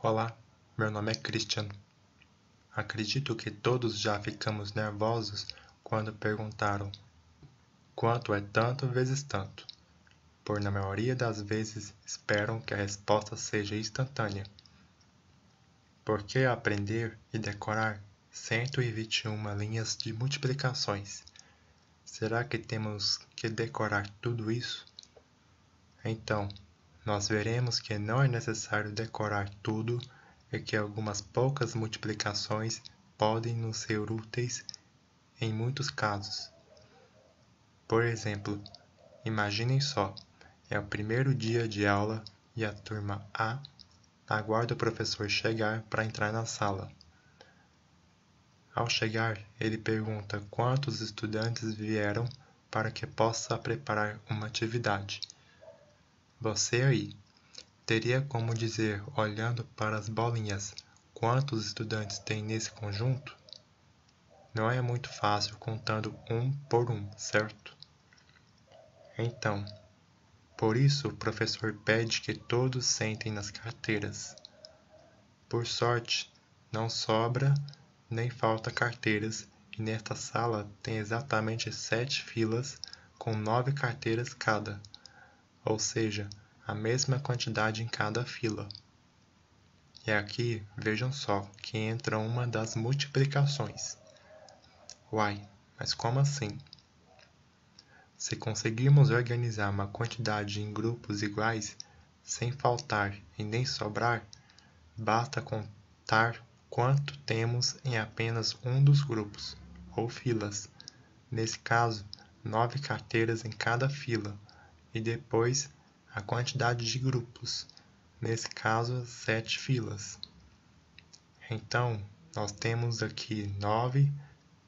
Olá, meu nome é Christian. Acredito que todos já ficamos nervosos quando perguntaram quanto é tanto vezes tanto, por na maioria das vezes esperam que a resposta seja instantânea. Por que aprender e decorar 121 linhas de multiplicações? Será que temos que decorar tudo isso? Então, nós veremos que não é necessário decorar tudo e que algumas poucas multiplicações podem nos ser úteis em muitos casos. Por exemplo, imaginem só, é o primeiro dia de aula e a turma A aguarda o professor chegar para entrar na sala. Ao chegar, ele pergunta quantos estudantes vieram para que possa preparar uma atividade. Você aí, teria como dizer, olhando para as bolinhas, quantos estudantes tem nesse conjunto? Não é muito fácil contando um por um, certo? Então, por isso o professor pede que todos sentem nas carteiras. Por sorte, não sobra nem falta carteiras e nesta sala tem exatamente 7 filas com 9 carteiras cada, ou seja, a mesma quantidade em cada fila. E aqui, vejam só, que entra uma das multiplicações. Uai, mas como assim? Se conseguirmos organizar uma quantidade em grupos iguais, sem faltar e nem sobrar, basta contar quanto temos em apenas um dos grupos, ou filas. Nesse caso, 9 carteiras em cada fila, e depois a quantidade de grupos, nesse caso 7 filas. Então, nós temos aqui 9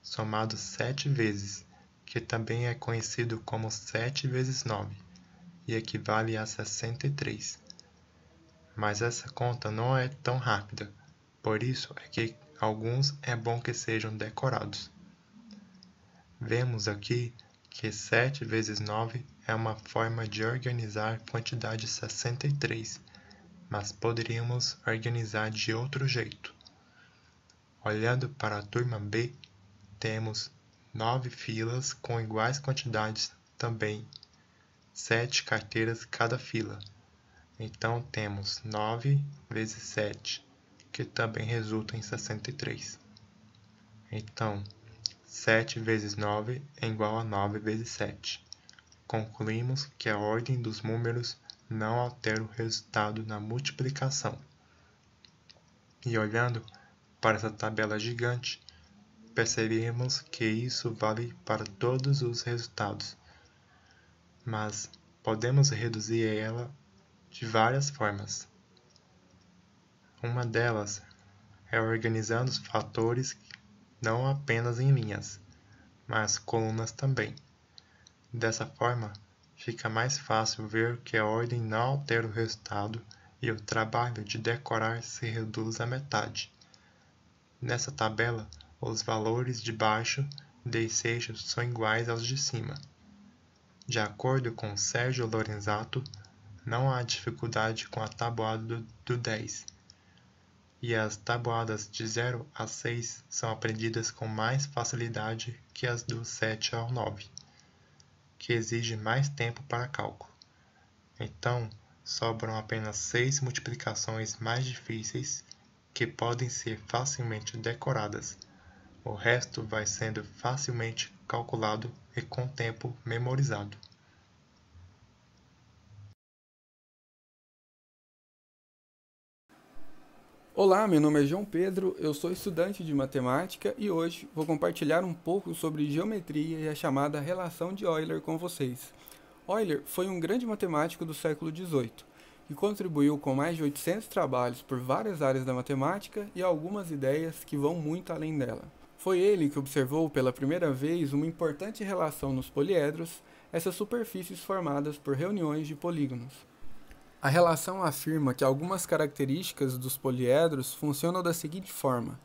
somado 7 vezes, que também é conhecido como 7 vezes 9, e equivale a 63. Mas essa conta não é tão rápida, por isso é que alguns é bom que sejam decorados. Vemos aqui que 7 vezes 9 é uma forma de organizar a quantidade 63, mas poderíamos organizar de outro jeito. Olhando para a turma B, temos 9 filas com iguais quantidades também, 7 carteiras cada fila. Então temos 9 vezes 7, que também resulta em 63. Então, 7 vezes 9 é igual a 9 vezes 7. Concluímos que a ordem dos números não altera o resultado na multiplicação. E olhando para essa tabela gigante, percebemos que isso vale para todos os resultados, mas podemos reduzir ela de várias formas. Uma delas é organizando os fatores não apenas em linhas, mas colunas também. Dessa forma, fica mais fácil ver que a ordem não altera o resultado e o trabalho de decorar se reduz à metade. Nessa tabela, os valores de baixo desse eixo são iguais aos de cima. De acordo com Sérgio Lorenzato, não há dificuldade com a tabuada do 10, e as tabuadas de 0 a 6 são aprendidas com mais facilidade que as do 7 ao 9, que exigem mais tempo para cálculo. Então, sobram apenas 6 multiplicações mais difíceis que podem ser facilmente decoradas. O resto vai sendo facilmente calculado e com tempo memorizado. Olá, meu nome é João Pedro, eu sou estudante de matemática e hoje vou compartilhar um pouco sobre geometria e a chamada relação de Euler com vocês. Euler foi um grande matemático do século XVIII e contribuiu com mais de 800 trabalhos por várias áreas da matemática e algumas ideias que vão muito além dela. Foi ele que observou pela primeira vez uma importante relação nos poliedros, essas superfícies formadas por reuniões de polígonos. A relação afirma que algumas características dos poliedros funcionam da seguinte forma: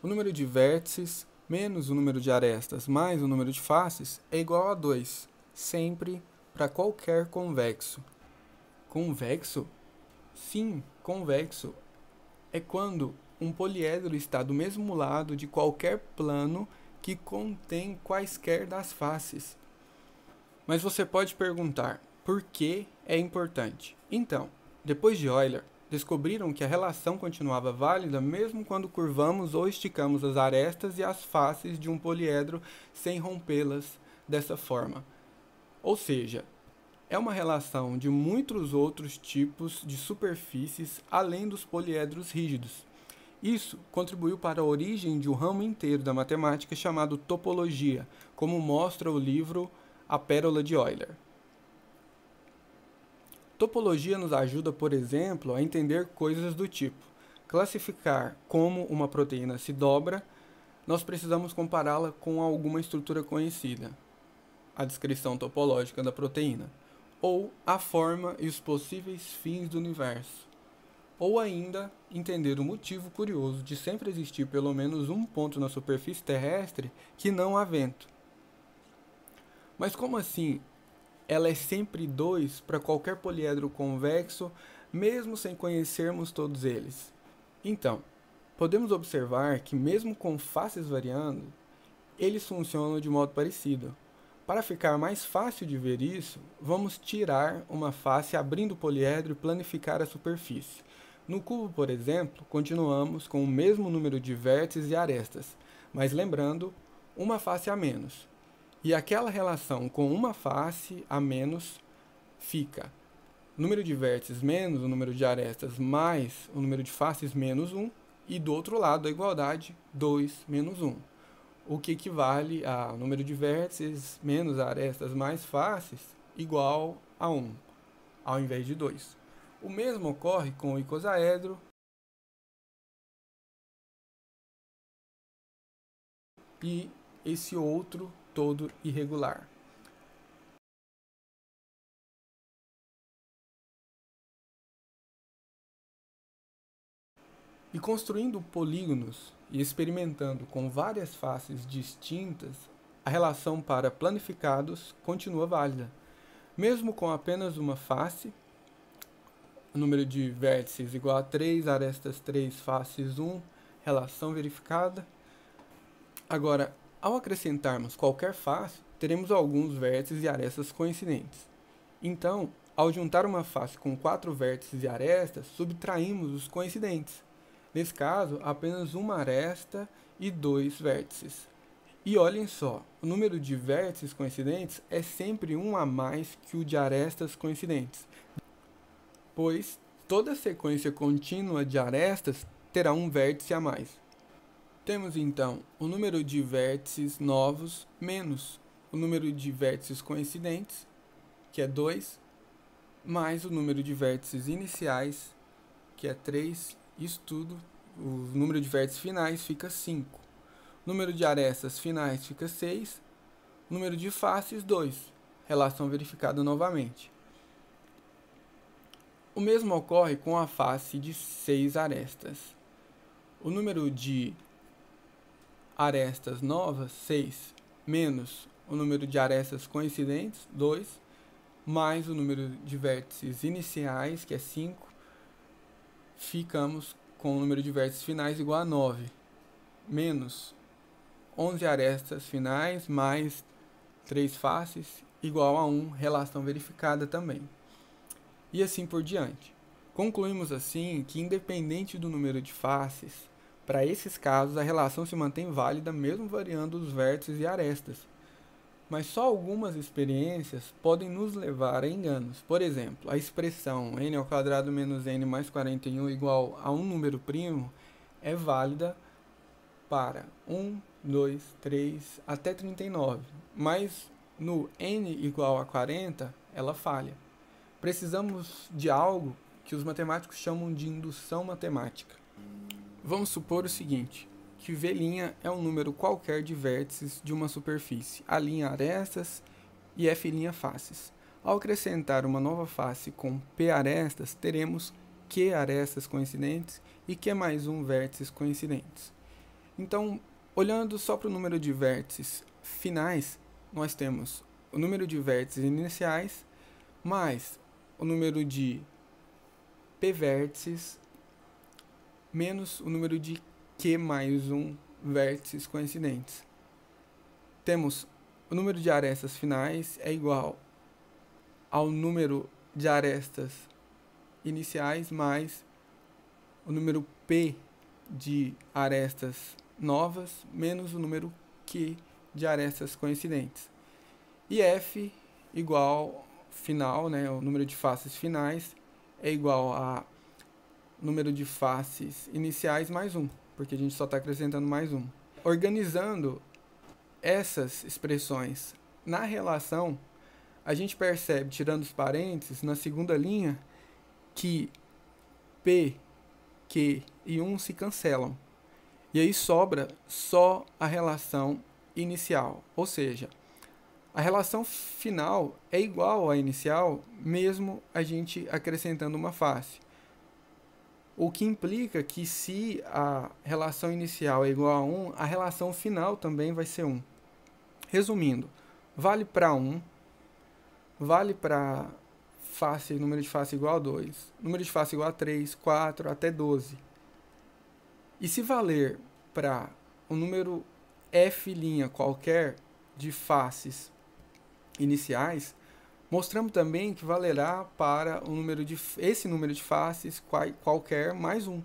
o número de vértices menos o número de arestas mais o número de faces é igual a 2, sempre para qualquer convexo. Convexo? Sim, convexo. é quando um poliedro está do mesmo lado de qualquer plano que contém quaisquer das faces. Mas você pode perguntar, por que é importante? Então, depois de Euler, descobriram que a relação continuava válida mesmo quando curvamos ou esticamos as arestas e as faces de um poliedro sem rompê-las dessa forma. Ou seja, é uma relação de muitos outros tipos de superfícies além dos poliedros rígidos. Isso contribuiu para a origem de um ramo inteiro da matemática chamado topologia, como mostra o livro A Pérola de Euler. Topologia nos ajuda, por exemplo, a entender coisas do tipo: classificar como uma proteína se dobra, nós precisamos compará-la com alguma estrutura conhecida, a descrição topológica da proteína, ou a forma e os possíveis fins do universo, ou ainda entender o motivo curioso de sempre existir pelo menos um ponto na superfície terrestre que não há vento. Mas como assim ela é sempre 2 para qualquer poliedro convexo, mesmo sem conhecermos todos eles? Então, podemos observar que mesmo com faces variando, eles funcionam de modo parecido. Para ficar mais fácil de ver isso, vamos tirar uma face abrindo o poliedro e planificar a superfície. No cubo, por exemplo, continuamos com o mesmo número de vértices e arestas, mas lembrando, uma face a menos. E aquela relação com uma face a menos fica número de vértices menos o número de arestas mais o número de faces menos 1, e do outro lado a igualdade 2 menos 1, o que equivale a número de vértices menos arestas mais faces igual a 1, ao invés de 2. O mesmo ocorre com o icosaedro e esse outro todo irregular. E construindo polígonos e experimentando com várias faces distintas, a relação para planificados continua válida. Mesmo com apenas uma face, o número de vértices igual a 3, arestas 3, faces 1, relação verificada. Agora, ao acrescentarmos qualquer face, teremos alguns vértices e arestas coincidentes. Então, ao juntar uma face com 4 vértices e arestas, subtraímos os coincidentes. Nesse caso, apenas uma aresta e 2 vértices. E olhem só, o número de vértices coincidentes é sempre um a mais que o de arestas coincidentes, pois toda sequência contínua de arestas terá um vértice a mais. Temos então o número de vértices novos menos o número de vértices coincidentes, que é 2, mais o número de vértices iniciais, que é 3, isso tudo, o número de vértices finais fica 5. O número de arestas finais fica 6, o número de faces 2, relação verificada novamente. O mesmo ocorre com a face de 6 arestas. O número de arestas novas, 6, menos o número de arestas coincidentes, 2, mais o número de vértices iniciais, que é 5, ficamos com o número de vértices finais igual a 9, menos 11 arestas finais, mais 3 faces, igual a 1, relação verificada também. E assim por diante. Concluímos assim que, independente do número de faces, para esses casos a relação se mantém válida mesmo variando os vértices e arestas. Mas só algumas experiências podem nos levar a enganos. Por exemplo, a expressão n² menos n mais 41 igual a um número primo é válida para 1, 2, 3 até 39, mas no n igual a 40 ela falha. Precisamos de algo que os matemáticos chamam de indução matemática. Vamos supor o seguinte, que V' é um número qualquer de vértices de uma superfície, A' arestas e F' faces. Ao acrescentar uma nova face com P arestas, teremos Q arestas coincidentes e Q mais 1 vértices coincidentes. Então, olhando só para o número de vértices finais, nós temos o número de vértices iniciais mais o número de P vértices menos o número de Q mais 1 vértices coincidentes. Temos o número de arestas finais é igual ao número de arestas iniciais mais o número P de arestas novas menos o número Q de arestas coincidentes. E F igual final, né, o número de faces finais é igual a número de faces iniciais mais 1, porque a gente só está acrescentando mais 1. Organizando essas expressões na relação, a gente percebe, tirando os parênteses, na segunda linha, que P, Q e 1 se cancelam. E aí sobra só a relação inicial, ou seja, a relação final é igual à inicial, mesmo a gente acrescentando uma face. O que implica que se a relação inicial é igual a 1, a relação final também vai ser 1. Resumindo, vale para 1, vale para número de face igual a 2, número de face igual a 3, 4, até 12. E se valer para um número f' qualquer de faces iniciais, mostramos também que valerá para esse número de faces qualquer mais 1.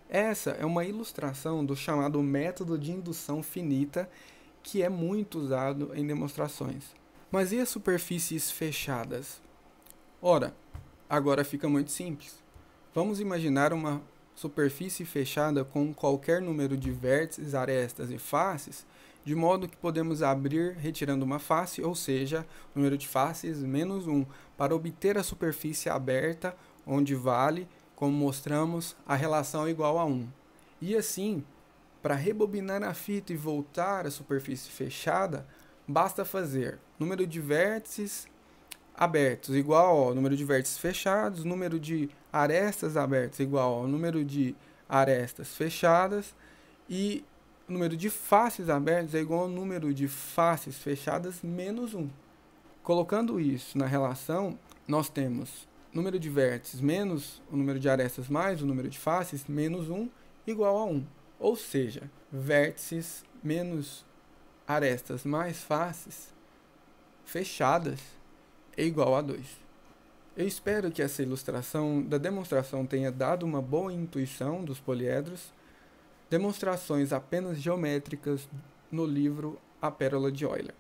Essa é uma ilustração do chamado método de indução finita, que é muito usado em demonstrações. Mas e as superfícies fechadas? Ora, agora fica muito simples. Vamos imaginar uma superfície fechada com qualquer número de vértices, arestas e faces, de modo que podemos abrir retirando uma face, ou seja, número de faces menos 1, para obter a superfície aberta, onde vale, como mostramos, a relação igual a 1. E assim, para rebobinar a fita e voltar à superfície fechada, basta fazer número de vértices abertos igual ao número de vértices fechados, número de arestas abertas igual ao número de arestas fechadas, e o número de faces abertas é igual ao número de faces fechadas menos 1. Colocando isso na relação, nós temos número de vértices menos o número de arestas mais o número de faces menos 1 igual a 1. Ou seja, vértices menos arestas mais faces fechadas é igual a 2. Eu espero que essa ilustração da demonstração tenha dado uma boa intuição dos poliedros, demonstrações apenas geométricas no livro A Pérola de Euler.